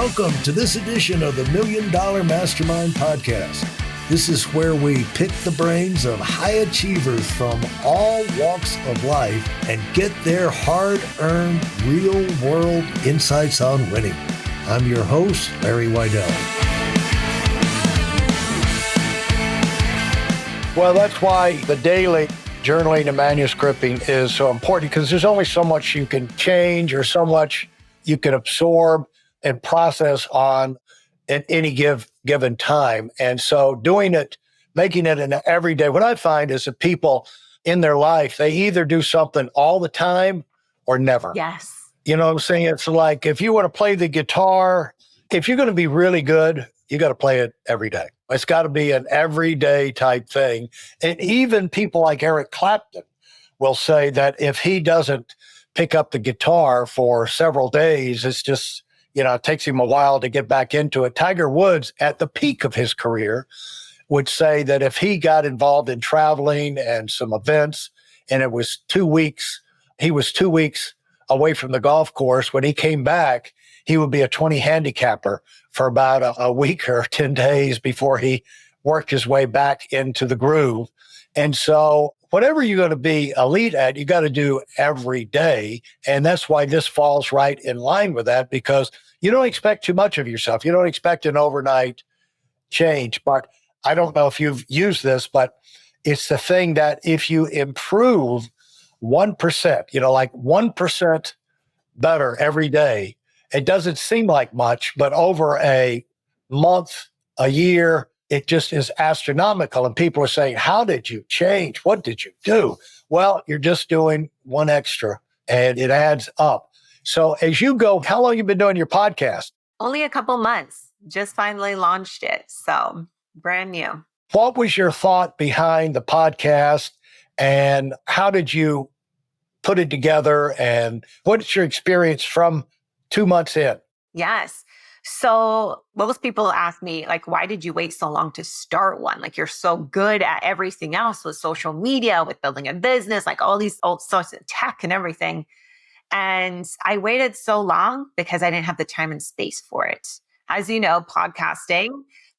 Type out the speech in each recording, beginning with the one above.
Welcome to this edition of the Million Dollar Mastermind podcast. This is where we pick the brains of high achievers from all walks of life and get their hard-earned, real-world insights on winning. I'm your host, Larry Weidel. Well, that's why the daily journaling and manuscripting is so important, because there's only so much you can change or so much you can absorb and process on at any given time. And so doing it, making it an everyday, what I find is that people in their life, they either do something all the time or never. Yes. You know what I'm saying? It's like, if you want to play the guitar, if you're going to be really good, you got to play it every day. It's got to be an everyday type thing. And even people like Eric Clapton will say that if he doesn't pick up the guitar for several days, it's just, it takes him a while to get back into it. Tiger Woods, at the peak of his career, would say that if he got involved in traveling and some events, and it was 2 weeks, he was 2 weeks away from the golf course. When he came back, he would be a 20 handicapper for about a week or 10 days before he worked his way back into the groove. And so whatever you're going to be elite at, you got to do every day. And that's why this falls right in line with that, because you don't expect too much of yourself. You don't expect an overnight change. But I don't know if you've used this, but it's the thing that if you improve 1%, like 1% better every day, it doesn't seem like much, but over a month, a year, it just is astronomical. And people are saying, how did you change? What did you do? Well, you're just doing one extra and it adds up. So as you go, how long have you been doing your podcast? Only a couple months. Just finally launched it. So brand new. What was your thought behind the podcast and how did you put it together? And what's your experience from 2 months in? Yes. So most people ask me, like, why did you wait so long to start one? Like, you're so good at everything else with social media, with building a business, like all these old sorts of tech and everything. And I waited so long because I didn't have the time and space for it. As you know, podcasting,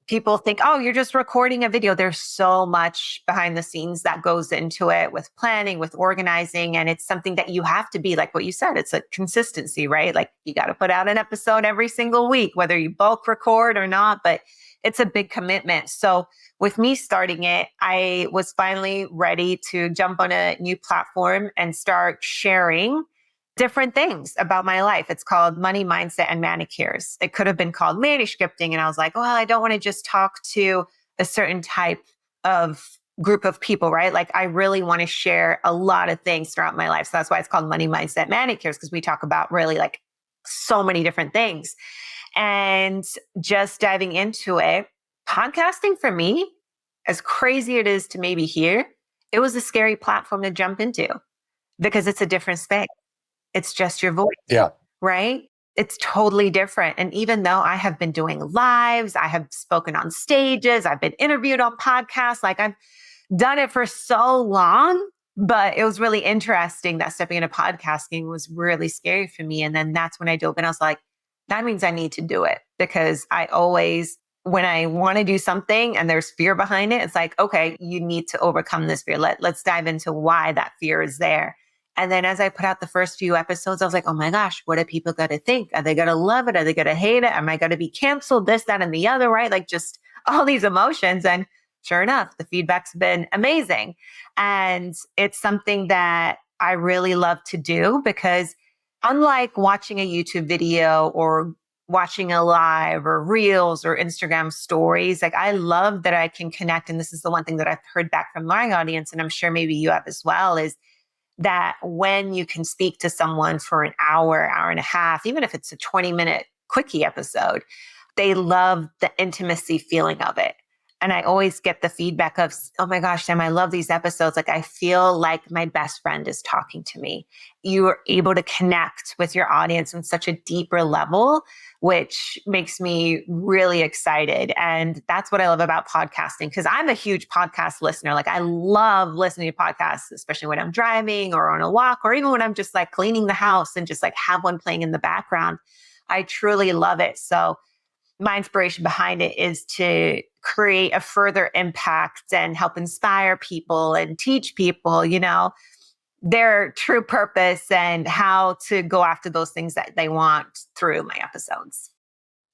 people think, oh, you're just recording a video. There's so much behind the scenes that goes into it with planning, with organizing. And it's something that you have to be, like what you said, it's a consistency, right? Like you got to put out an episode every single week, whether you bulk record or not, but it's a big commitment. So with me starting it, I was finally ready to jump on a new platform and start sharing different things about my life. It's called Money, Mindset, and Manicures. It could have been called Maniscripting. And I was like, well, I don't want to just talk to a certain type of group of people, right? Like I really want to share a lot of things throughout my life. So that's why it's called Money, Mindset, Manicures, because we talk about really like so many different things. And just diving into it, podcasting for me, as crazy it is to maybe hear, it was a scary platform to jump into because it's a different space. It's just your voice, right? It's totally different. And even though I have been doing lives, I have spoken on stages, I've been interviewed on podcasts, like I've done it for so long, but it was really interesting that stepping into podcasting was really scary for me. And then that's when I dove in. I was like, that means I need to do it, because I always, when I want to do something and there's fear behind it, it's like, okay, you need to overcome this fear. Let's dive into why that fear is there. And then as I put out the first few episodes, I was like, oh my gosh, what are people going to think? Are they going to love it? Are they going to hate it? Am I going to be canceled? This, that, and the other, right? Like just all these emotions. And sure enough, the feedback's been amazing. And it's something that I really love to do, because unlike watching a YouTube video or watching a live or reels or Instagram stories, like I love that I can connect. And this is the one thing that I've heard back from my audience, and I'm sure maybe you have as well, is that when you can speak to someone for an hour, hour and a half, even if it's a 20-minute quickie episode, they love the intimacy feeling of it. And I always get the feedback of, oh my gosh, Sam, I love these episodes. Like I feel like my best friend is talking to me. You are able to connect with your audience on such a deeper level, which makes me really excited. And that's what I love about podcasting, because I'm a huge podcast listener. Like I love listening to podcasts, especially when I'm driving or on a walk, or even when I'm just like cleaning the house and just like have one playing in the background. I truly love it. So my inspiration behind it is to create a further impact and help inspire people and teach people, their true purpose and how to go after those things that they want through my episodes.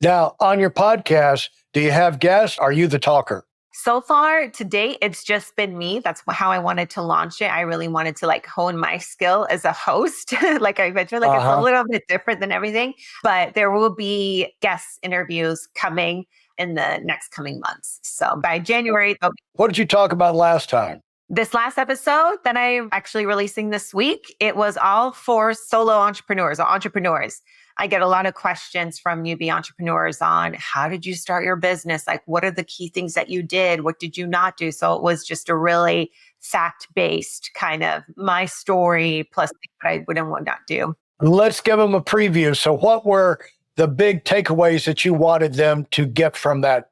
Now, on your podcast, do you have guests? Are you the talker? So far to date, it's just been me. That's how I wanted to launch it. I really wanted to hone my skill as a host. Like I mentioned, it's a little bit different than everything, but there will be guest interviews coming in the next coming months. So by January. What did you talk about last time? This last episode that I'm actually releasing this week, it was all for solo entrepreneurs or entrepreneurs. I get a lot of questions from newbie entrepreneurs on how did you start your business? Like, what are the key things that you did? What did you not do? So it was just a really fact-based kind of my story plus what I would and would not do. Let's give them a preview. So what were the big takeaways that you wanted them to get from that?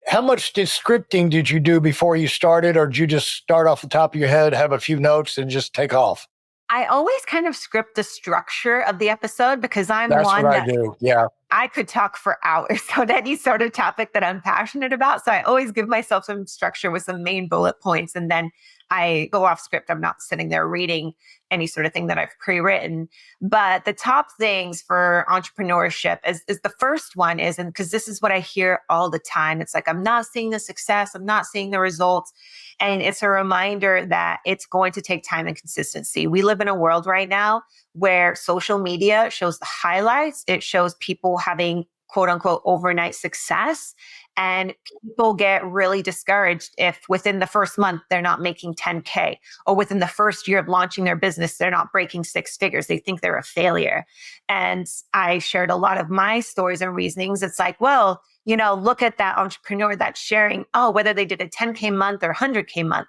How much scripting did you do before you started, or did you just start off the top of your head, have a few notes, and just take off? I always kind of script the structure of the episode because That's what I do. Yeah. I could talk for hours on any sort of topic that I'm passionate about. So I always give myself some structure with some main bullet points. And then I go off script. I'm not sitting there reading any sort of thing that I've pre-written. But the top things for entrepreneurship is the first one is, and because this is what I hear all the time, it's like, I'm not seeing the success. I'm not seeing the results. And it's a reminder that it's going to take time and consistency. We live in a world right now where social media shows the highlights. It shows people having quote unquote overnight success. And people get really discouraged if within the first month, they're not making 10K, or within the first year of launching their business, they're not breaking six figures. They think they're a failure. And I shared a lot of my stories and reasonings. It's like, well, look at that entrepreneur that's sharing, whether they did a 10K month or 100K month.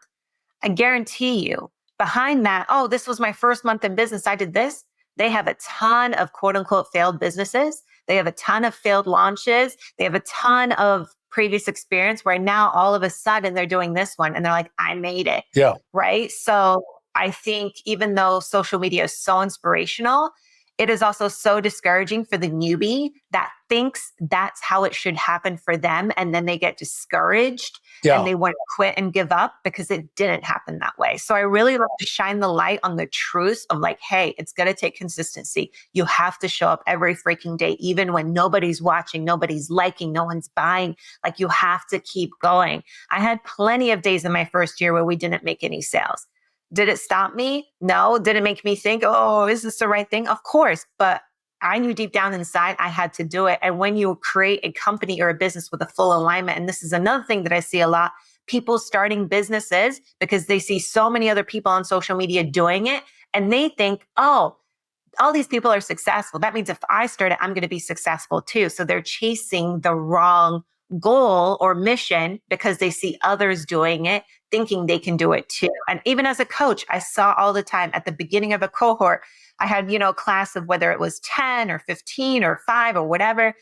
I guarantee you behind that, this was my first month in business. I did this. They have a ton of quote unquote failed businesses. They have a ton of failed launches. They have a ton of previous experience where now all of a sudden they're doing this one and they're like, I made it. Yeah. Right. So I think even though social media is so inspirational, it is also so discouraging for the newbie that thinks that's how it should happen for them. And then they get discouraged and they want to quit and give up because it didn't happen that way. So I really love to shine the light on the truth of like, hey, it's going to take consistency. You have to show up every freaking day, even when nobody's watching, nobody's liking, no one's buying. Like you have to keep going. I had plenty of days in my first year where we didn't make any sales. Did it stop me? No. Did it make me think, is this the right thing? Of course. But I knew deep down inside I had to do it. And when you create a company or a business with a full alignment, and this is another thing that I see a lot, people starting businesses because they see so many other people on social media doing it. And they think, all these people are successful. That means if I start it, I'm going to be successful too. So they're chasing the wrong goal or mission because they see others doing it, thinking they can do it too. And even as a coach, I saw all the time at the beginning of a cohort, I had, a class of whether it was 10 or 15 or 5 or whatever,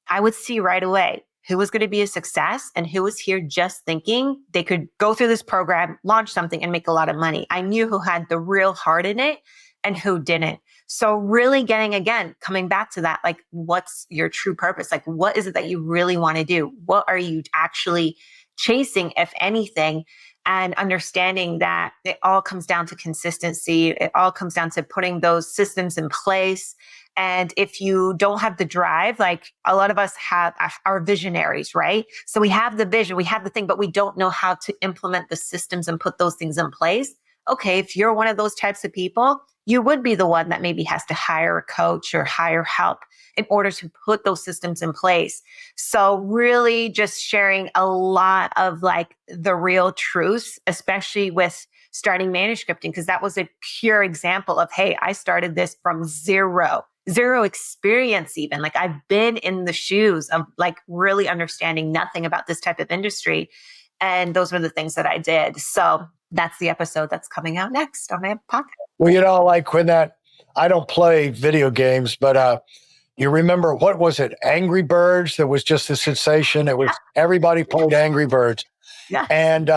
I would see right away who was going to be a success and who was here just thinking they could go through this program, launch something and make a lot of money. I knew who had the real heart in it and who didn't. So really coming back to that, like, what's your true purpose? Like, what is it that you really want to do? What are you actually chasing, if anything? And understanding that it all comes down to consistency. It all comes down to putting those systems in place. And if you don't have the drive, like a lot of us are visionaries, right? So we have the vision, we have the thing, but we don't know how to implement the systems and put those things in place. Okay, if you're one of those types of people, you would be the one that maybe has to hire a coach or hire help in order to put those systems in place. So really just sharing a lot of like the real truths, especially with starting Maniscripting, because that was a pure example of, hey, I started this from zero experience even. Like I've been in the shoes of like really understanding nothing about this type of industry. And those were the things that I did. So that's the episode that's coming out next on my podcast. Well, like when I don't play video games, but you remember, what was it? Angry Birds? That was just a sensation. It was everybody played Angry Birds. Yeah. And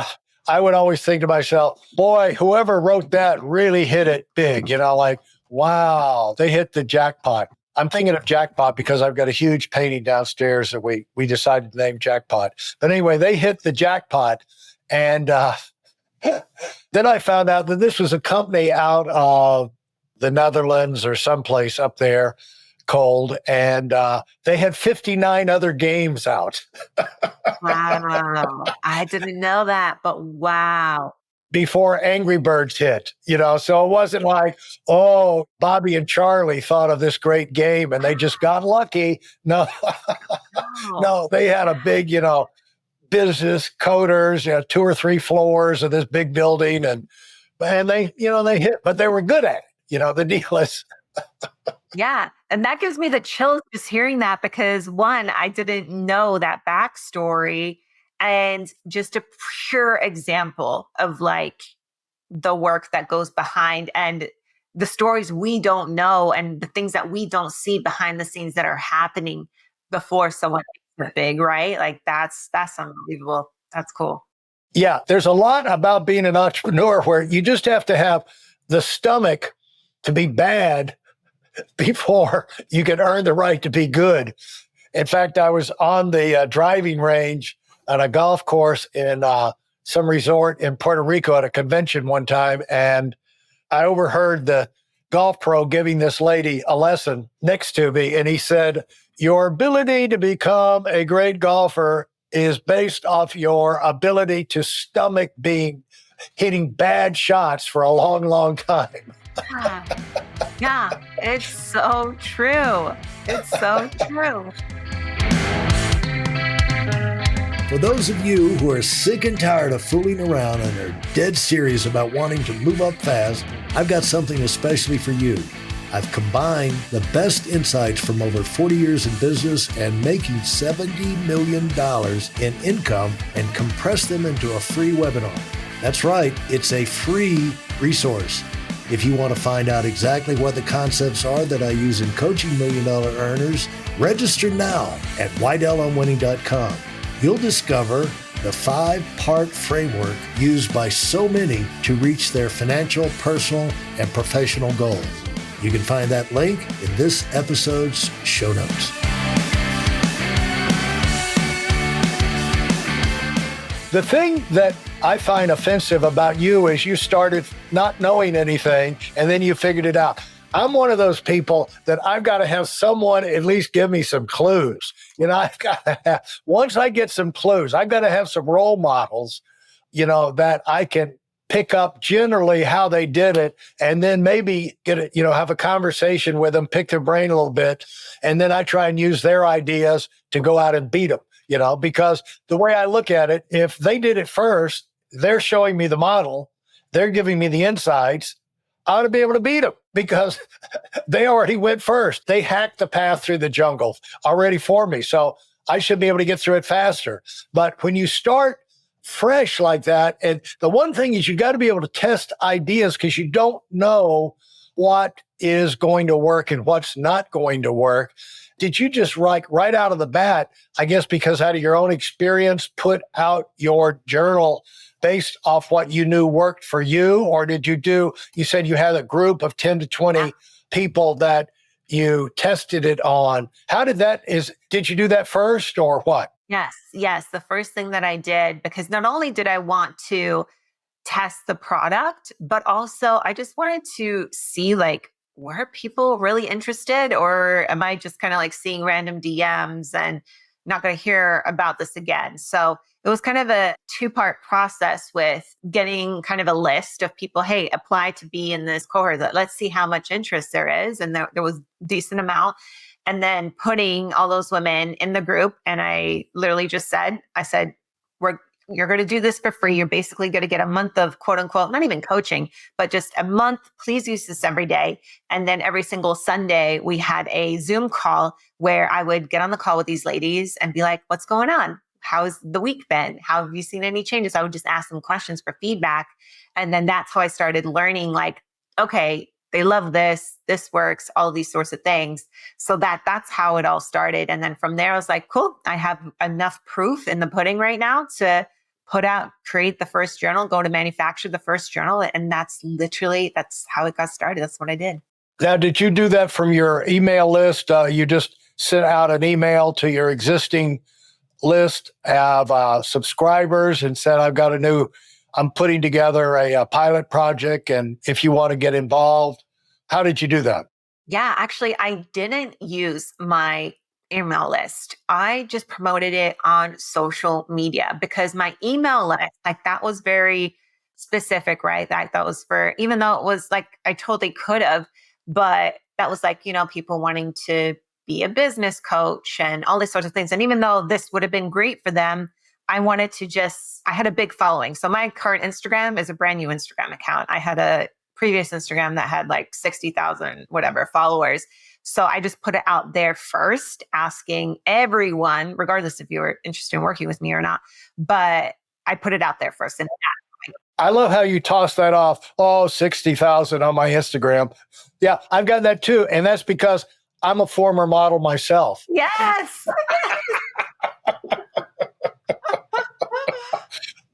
I would always think to myself, boy, whoever wrote that really hit it big, like, wow, they hit the jackpot. I'm thinking of Jackpot because I've got a huge painting downstairs that we decided to name Jackpot. But anyway, they hit the jackpot. And then I found out that this was a company out of the Netherlands or someplace up there cold. And they had 59 other games out. Wow. I didn't know that, but wow. Before Angry Birds hit, so it wasn't like, oh, Bobby and Charlie thought of this great game and they just got lucky. No, Wow. no, they had a big, business coders, 2 or 3 floors of this big building. And they, they hit, but they were good at it. The deal is. Yeah. And that gives me the chills just hearing that because one, I didn't know that backstory. And just a pure example of like the work that goes behind and the stories we don't know and the things that we don't see behind the scenes that are happening before someone makes it big, right? Like that's unbelievable. That's cool. Yeah, there's a lot about being an entrepreneur where you just have to have the stomach to be bad before you can earn the right to be good. In fact, I was on the driving range on a golf course in some resort in Puerto Rico at a convention one time. And I overheard the golf pro giving this lady a lesson next to me. And he said, your ability to become a great golfer is based off your ability to stomach hitting bad shots for a long, long time. Yeah, it's so true. It's so true. For those of you who are sick and tired of fooling around and are dead serious about wanting to move up fast, I've got something especially for you. I've combined the best insights from over 40 years in business and making $70 million in income and compressed them into a free webinar. That's right, it's a free resource. If you want to find out exactly what the concepts are that I use in coaching $1 million earners, register now at WeidelOnWinning.com. You'll discover the 5-part framework used by so many to reach their financial, personal, and professional goals. You can find that link in this episode's show notes. The thing that I find offensive about you is you started not knowing anything and then you figured it out. I'm one of those people that I've got to have someone at least give me some clues. I've got to have, once I get some clues, I've got to have some role models, that I can pick up generally how they did it and then maybe get it, have a conversation with them, pick their brain a little bit. And then I try and use their ideas to go out and beat them, because the way I look at it, if they did it first, they're showing me the model, they're giving me the insights, I ought to be able to beat them because they already went first. They hacked the path through the jungle already for me. So I should be able to get through it faster. But when you start fresh like that, and the one thing is you got to be able to test ideas because you don't know what is going to work and what's not going to work. Did you just right out of the bat, I guess because out of your own experience, put out your journal based off what you knew worked for you? Or did you said you had a group of 10 to 20 people that you tested it on. Did you do that first or what? Yes. The first thing that I did, because not only did I want to test the product, but also I just wanted to see were people really interested, or am I just kind of seeing random DMs and not going to hear about this again? So it was kind of a 2-part process with getting kind of a list of people, hey, apply to be in this cohort. Let's see how much interest there is. And there was a decent amount. And then putting all those women in the group. And I literally just said, you're going to do this for free. You're basically going to get a month of quote unquote, not even coaching, but just a month. Please use this every day. And then every single Sunday, we had a Zoom call where I would get on the call with these ladies and be like, what's going on? How's the week been? How have you seen any changes? I would just ask them questions for feedback. And then that's how I started learning, okay, they love this works, all these sorts of things. So that's how it all started. And then from there, I was like, cool, I have enough proof in the pudding right now to create the first journal, go to manufacture the first journal. And that's how it got started. That's what I did. Now, did you do that from your email list? You just sent out an email to your existing list of subscribers and said, I'm putting together a pilot project. And if you want to get involved, how did you do that? Yeah, actually, I didn't use my email list. I just promoted it on social media because my email list, like that was very specific, right? That was for, even though it was like, I totally could have, but that was like, people wanting to be a business coach and all these sorts of things. And even though this would have been great for them, I had a big following. So my current Instagram is a brand new Instagram account. I had a previous Instagram that had like 60,000 whatever followers. So I just put it out there first, asking everyone, regardless if you were interested in working with me or not, but I put it out there first. And I love how you toss that off. Oh, 60,000 on my Instagram. Yeah, I've got that too. And that's because I'm a former model myself. yes.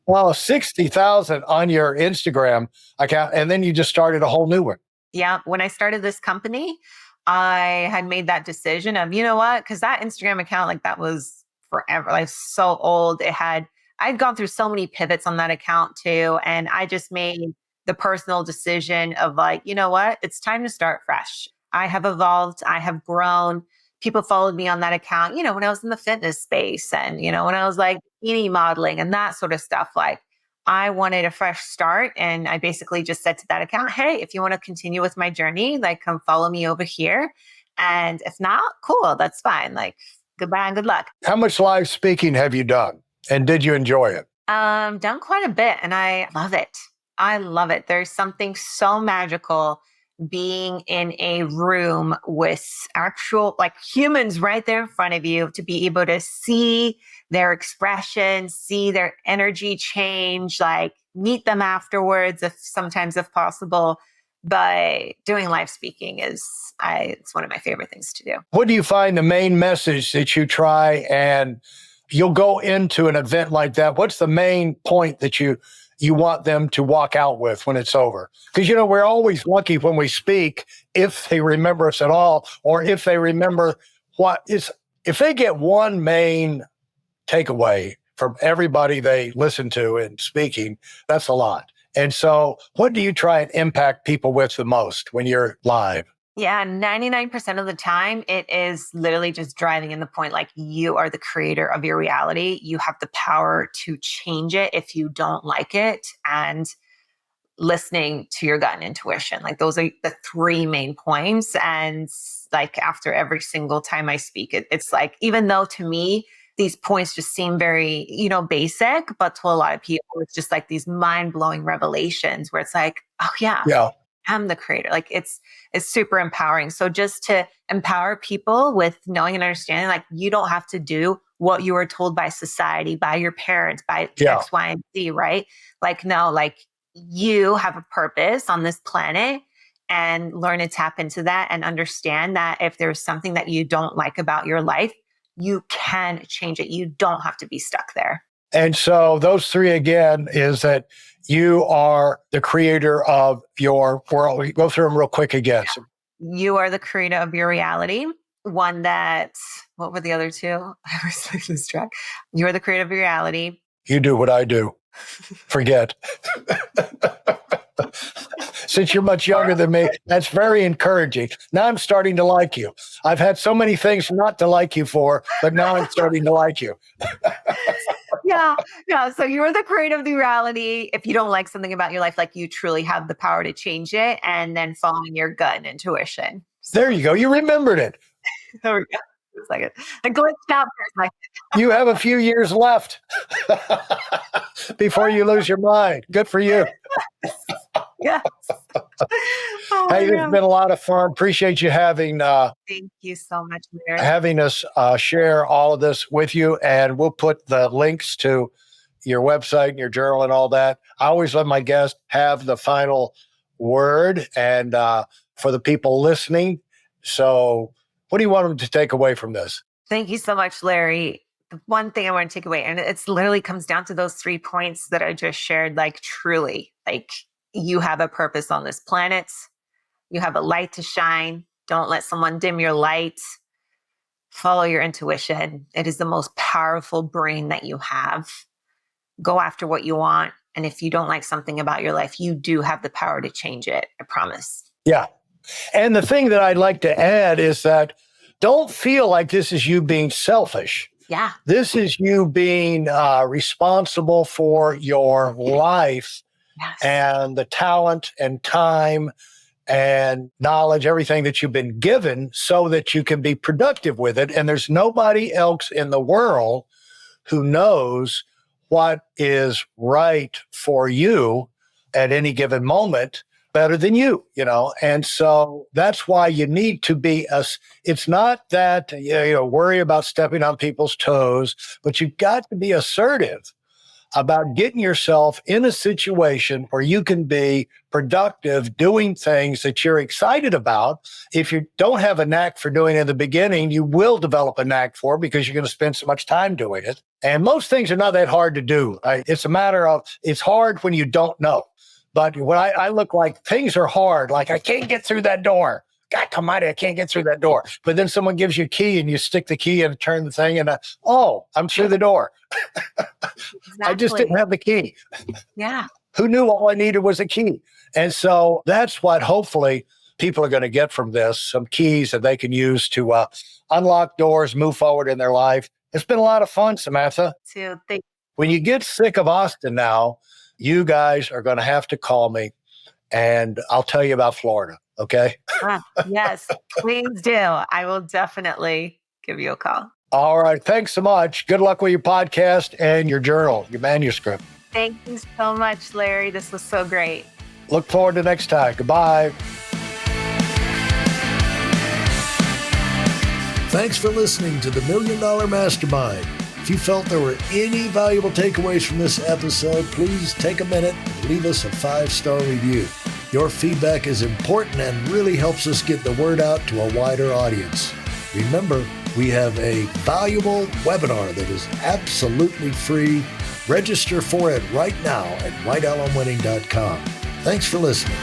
Well, 60,000 on your Instagram account. And then you just started a whole new one. Yeah. When I started this company, I had made that decision of, you know what? Because that Instagram account, like that was forever, like so old. I'd gone through so many pivots on that account too. And I just made the personal decision of like, you know what? It's time to start fresh. I have evolved. I have grown. People followed me on that account, when I was in the fitness space and, when I was like bikini modeling and that sort of stuff. Like I wanted a fresh start. And I basically just said to that account, hey, if you want to continue with my journey, like come follow me over here. And if not, cool, that's fine. Like goodbye and good luck. How much live speaking have you done? And did you enjoy it? Done quite a bit and I love it. I love it. There's something so magical being in a room with actual like humans right there in front of you to be able to see their expression, see their energy change, like meet them afterwards if possible. But doing live speaking it's one of my favorite things to do. What do you find the main message that you try and you'll go into an event like that? What's the main point that you want them to walk out with when it's over? Because, we're always lucky when we speak, if they remember us at all, or if they remember if they get one main takeaway from everybody they listen to in speaking, that's a lot. And so what do you try and impact people with the most when you're live? Yeah, 99% of the time, it is literally just driving in the point like you are the creator of your reality. You have the power to change it if you don't like it. And listening to your gut and intuition. Like those are the three main points. And like after every single time I speak, it's like, even though to me, these points just seem very, basic, but to a lot of people, it's just like these mind-blowing revelations where it's like, oh yeah. I'm the creator. Like it's super empowering. So just to empower people with knowing and understanding, like you don't have to do what you were told by society, by your parents, by X, Y, and Z, right? Like, no, like you have a purpose on this planet and learn to tap into that and understand that if there's something that you don't like about your life, you can change it. You don't have to be stuck there. And so those three again is that you are the creator of your world. We go through them real quick again. Yeah. You are the creator of your reality. What were the other two? I was lose track. You are the creator of your reality. You do what I do. Forget. Since you're much younger than me, that's very encouraging. Now I'm starting to like you. I've had so many things not to like you for, but now I'm starting to like you. Yeah. So you're the creator of the reality. If you don't like something about your life, like you truly have the power to change it, and then following your gut and intuition. There you go. You remembered it. There we go. It's like a glitched out for a second. You have a few years left before you lose your mind. Good for you. Yes. Hey, it's been a lot of fun. Appreciate you having thank you so much, Larry. Having us share all of this with you. And we'll put the links to your website and your journal and all that. I always let my guests have the final word and for the people listening. So what do you want them to take away from this? Thank you so much, Larry. The one thing I want to take away, and it's literally comes down to those 3 points that I just shared, like truly, like you have a purpose on this planet. You have a light to shine. Don't let someone dim your light. Follow your intuition. It is the most powerful brain that you have. Go after what you want. And if you don't like something about your life, you do have the power to change it. I promise. Yeah. And the thing that I'd like to add is that don't feel like this is you being selfish. Yeah. This is you being responsible for your life. Yes. And the talent and time and knowledge, everything that you've been given so that you can be productive with it. And there's nobody else in the world who knows what is right for you at any given moment better than you, And so that's why you need to be it's not that, worry about stepping on people's toes, but you've got to be assertive about getting yourself in a situation where you can be productive, doing things that you're excited about. If you don't have a knack for doing it in the beginning, you will develop a knack for it because you're going to spend so much time doing it. And most things are not that hard to do. It's a matter of, it's hard when you don't know. But when I look like things are hard, like I can't get through that door. God almighty, I can't get through that door. But then someone gives you a key and you stick the key and turn the thing and, I'm through the door. Exactly. I just didn't have the key. Yeah. Who knew all I needed was a key? And so that's what hopefully people are going to get from this, some keys that they can use to unlock doors, move forward in their life. It's been a lot of fun, Samantha. When you get sick of Austin now, you guys are going to have to call me and I'll tell you about Florida. Okay. Yes, please do. I will definitely give you a call. All right. Thanks so much. Good luck with your podcast and your journal, your manuscript. Thank you so much, Larry. This was so great. Look forward to next time. Goodbye. Thanks for listening to the Million Dollar Mastermind. If you felt there were any valuable takeaways from this episode, please take a minute and leave us a 5-star review. Your feedback is important and really helps us get the word out to a wider audience. Remember, we have a valuable webinar that is absolutely free. Register for it right now at weidelonwinning.com. Thanks for listening.